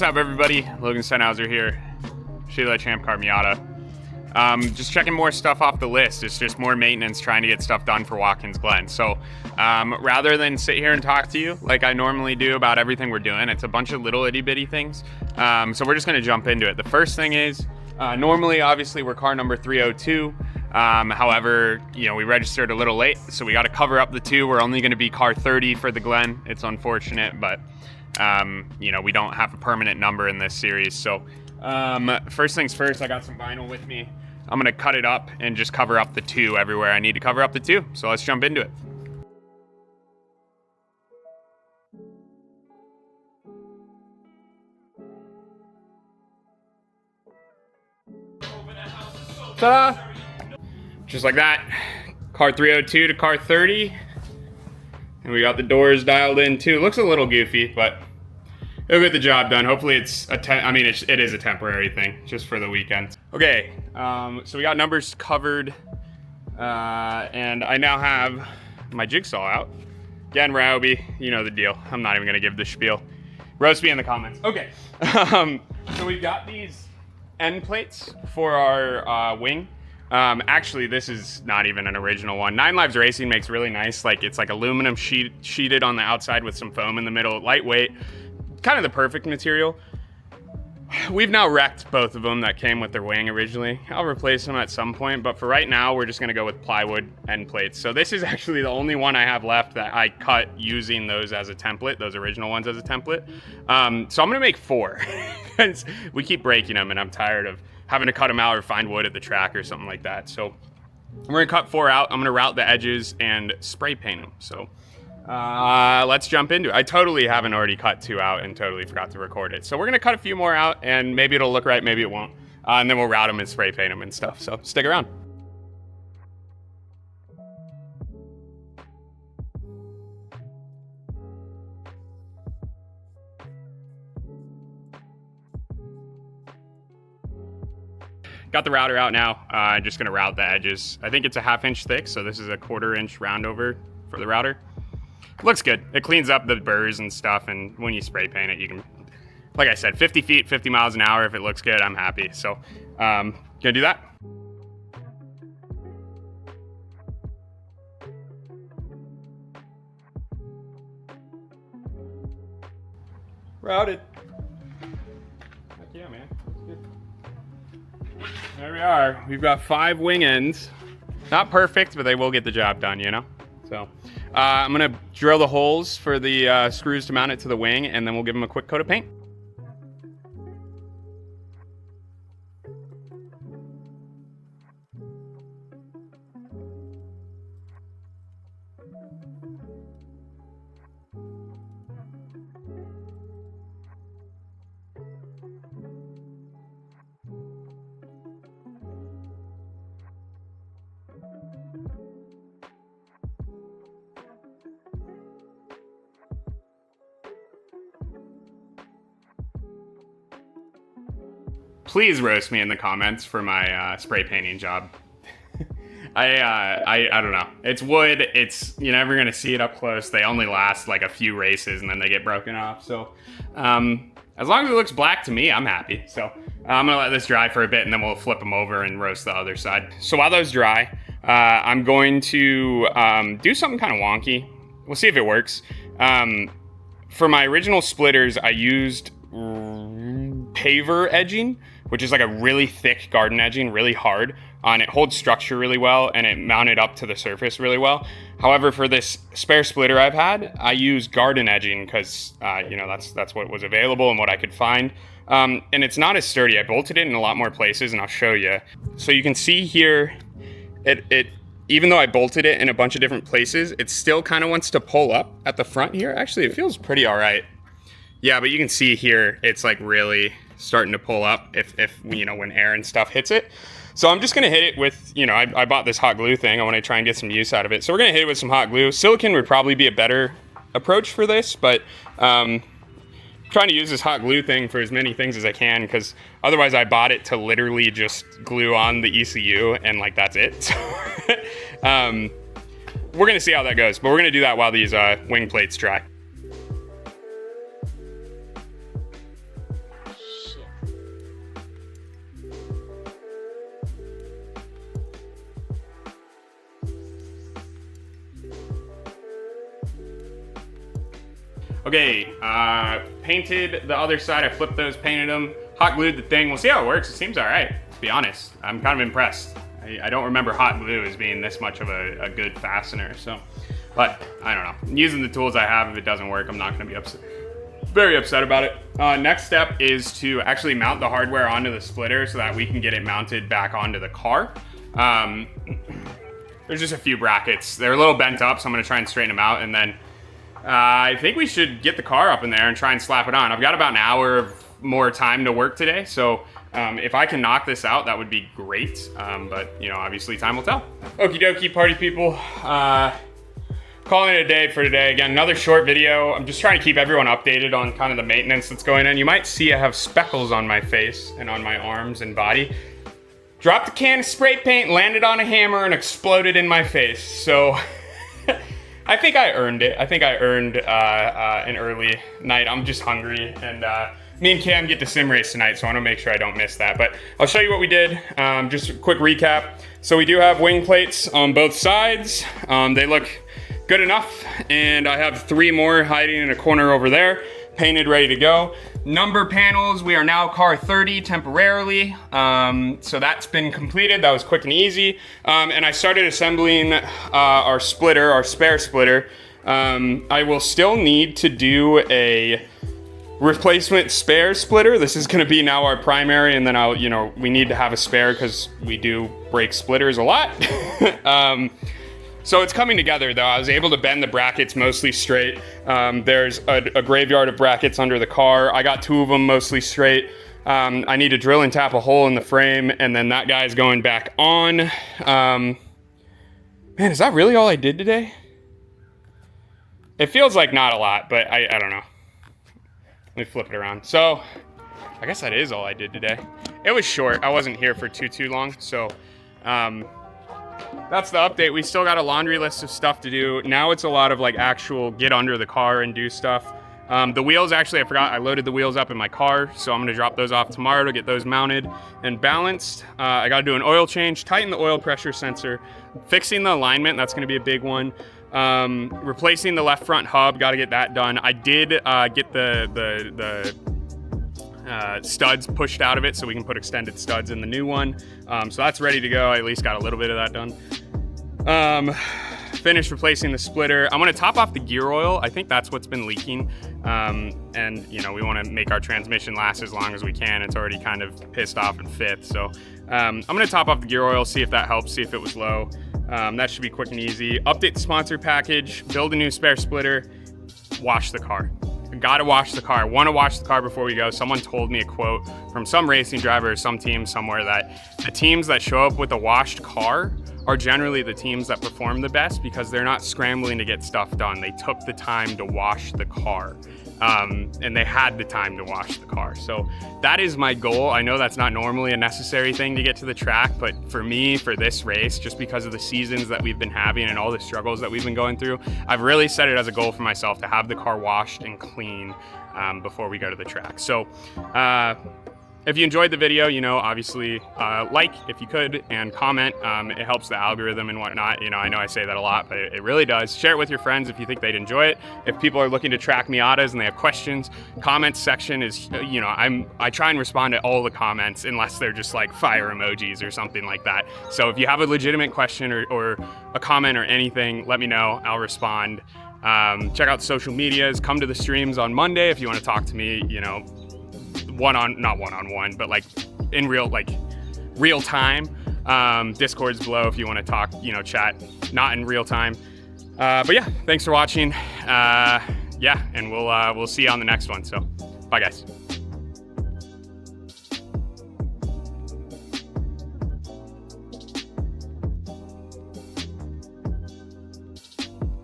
What's up, everybody? Logan Sennhauser here, Sheila the ChampCar Miata. Just checking more stuff off the list. It's just more maintenance, trying to get stuff done for Watkins Glen. So rather than sit here and talk to you like I normally do about everything we're doing, it's a bunch of little itty bitty things. So we're just gonna jump into it. The first thing is, normally, obviously, we're car number 302. However, we registered a little late, so we got to cover up the 2. We're only going to be car 30 for the Glen. It's unfortunate, but we don't have a permanent number in this series. So first things first, I got some vinyl with me. I'm going to cut it up and just cover up the 2 everywhere I need to cover up the 2. So let's jump into it. Ta-da! Just like that, car 302 to car 30. And we got the doors dialed in too. Looks a little goofy, but it'll get the job done. Hopefully it's it is a temporary thing, just for the weekend. Okay, so we got numbers covered, and I now have my jigsaw out. Again, Rowby, you know the deal. I'm not even gonna give the spiel. Roast me in the comments. Okay, so we've got these end plates for our wing. Actually, this is not even an original one. 9 Lives Racing makes really nice, it's like aluminum sheeted on the outside with some foam in the middle, lightweight, kind of the perfect material. We've now wrecked both of them that came with their wing originally. I'll replace them at some point, but for right now, we're just gonna go with plywood end plates. So this is actually the only one I have left that I cut using those as a template, those original ones as a template. So I'm gonna make 4. We keep breaking them and I'm tired of having to cut them out or find wood at the track or something like that. So we're gonna cut 4 out. I'm gonna route the edges and spray paint them. So let's jump into it. I totally haven't already cut 2 out and totally forgot to record it. So we're gonna cut a few more out and maybe it'll look right, maybe it won't. And then we'll route them and spray paint them and stuff. So stick around. Got the router out now. I'm just gonna route the edges. I think it's a 1/2 inch thick, so this is a 1/4 inch round over for the router. Looks good. It cleans up the burrs and stuff, and when you spray paint it, you can, like I said, 50 feet, 50 miles an hour. If it looks good, I'm happy. So, gonna do that. Routed. Heck yeah, man. There we are. We've got 5 wing ends. Not perfect, but they will get the job done, So I'm gonna drill the holes for the screws to mount it to the wing, and then we'll give them a quick coat of paint. Please roast me in the comments for my spray painting job. I don't know. It's wood. You're never gonna see it up close. They only last like a few races and then they get broken off. So as long as it looks black to me, I'm happy. So I'm gonna let this dry for a bit and then we'll flip them over and roast the other side. So while those dry, I'm going to do something kind of wonky. We'll see if it works. For my original splitters, I used paver edging, which is like a really thick garden edging, really hard, and it holds structure really well and it mounted up to the surface really well. However, for this spare splitter I've had, I use garden edging because that's what was available and what I could find. And it's not as sturdy. I bolted it in a lot more places and I'll show you. So you can see here, it even though I bolted it in a bunch of different places, it still kind of wants to pull up at the front here. Actually, it feels pretty all right. Yeah, but you can see here, it's like really starting to pull up if when air and stuff hits it. So I'm just gonna hit it with, I bought this hot glue thing. I wanna try and get some use out of it. So we're gonna hit it with some hot glue. Silicone would probably be a better approach for this, but trying to use this hot glue thing for as many things as I can, because otherwise I bought it to literally just glue on the ECU and that's it. So, we're gonna see how that goes, but we're gonna do that while these wing plates dry. Okay, painted the other side. I flipped those, painted them, hot glued the thing. We'll see how it works. It seems all right, to be honest. I'm kind of impressed. I don't remember hot glue as being this much of a good fastener, so. But, I don't know. Using the tools I have, if it doesn't work, I'm not gonna be very upset about it. Next step is to actually mount the hardware onto the splitter so that we can get it mounted back onto the car. There's just a few brackets. They're a little bent up, so I'm gonna try and straighten them out, and then I think we should get the car up in there and try and slap it on. I've got about an hour of more time to work today, so if I can knock this out, that would be great. But, you know, obviously time will tell. Okie dokie, party people. Calling it a day for today. Again, another short video. I'm just trying to keep everyone updated on kind of the maintenance that's going on. You might see I have speckles on my face and on my arms and body. Dropped a can of spray paint, landed on a hammer, and exploded in my face. So I think I earned it. I think I earned an early night. I'm just hungry, and me and Cam get the sim race tonight, so I want to make sure I don't miss that. But I'll show you what we did. Just a quick recap. So we do have wing plates on both sides. They look good enough, and I have 3 more hiding in a corner over there, painted, ready to go. Number panels, we are now car 30 temporarily, so that's been completed. That was quick and easy, and I started assembling our splitter, our spare splitter. I will still need to do a replacement spare splitter. This is gonna be now our primary, and then we need to have a spare because we do break splitters a lot. So it's coming together though. I was able to bend the brackets mostly straight. There's a graveyard of brackets under the car. I got 2 of them mostly straight. I need to drill and tap a hole in the frame, and then that guy's going back on. Man, is that really all I did today? It feels like not a lot, but I don't know. Let me flip it around. So I guess that is all I did today. It was short. I wasn't here for too long, so that's the update. We still got a laundry list of stuff to do. Now it's a lot of like actual get under the car and do stuff. The wheels, actually, I forgot I loaded the wheels up in my car, so I'm gonna drop those off tomorrow to get those mounted and balanced. I gotta do an oil change, tighten the oil pressure sensor, fixing the alignment, that's gonna be a big one. Replacing the left front hub, gotta get that done. I did get the studs pushed out of it so we can put extended studs in the new one. So that's ready to go. I at least got a little bit of that done. Finished replacing the splitter. I'm gonna top off the gear oil. I think that's what's been leaking. And we wanna make our transmission last as long as we can. It's already kind of pissed off in 5th. So I'm gonna top off the gear oil, see if that helps, see if it was low. That should be quick and easy. Update the sponsor package, build a new spare splitter, wash the car. Gotta wash the car. I want to wash the car before we go. Someone told me a quote from some racing driver or some team somewhere that the teams that show up with a washed car are generally the teams that perform the best because they're not scrambling to get stuff done. They took the time to wash the car, and they had the time to wash the car. So that is my goal. I know that's not normally a necessary thing to get to the track, but for me, for this race, just because of the seasons that we've been having and all the struggles that we've been going through, I've really set it as a goal for myself to have the car washed and clean before we go to the track. So if you enjoyed the video, obviously like if you could, and comment. It helps the algorithm and whatnot. I know I say that a lot, but it really does. Share it with your friends if you think they'd enjoy it. If people are looking to track Miatas and they have questions, comments section is, I try and respond to all the comments unless they're just like fire emojis or something like that. So if you have a legitimate question or a comment or anything, let me know. I'll respond. Check out the social medias. Come to the streams on Monday if you want to talk to me, not one-on-one, but like in real time. Discord's below if you want to talk, chat, not in real time. But yeah, thanks for watching. And we'll see you on the next one. So bye guys.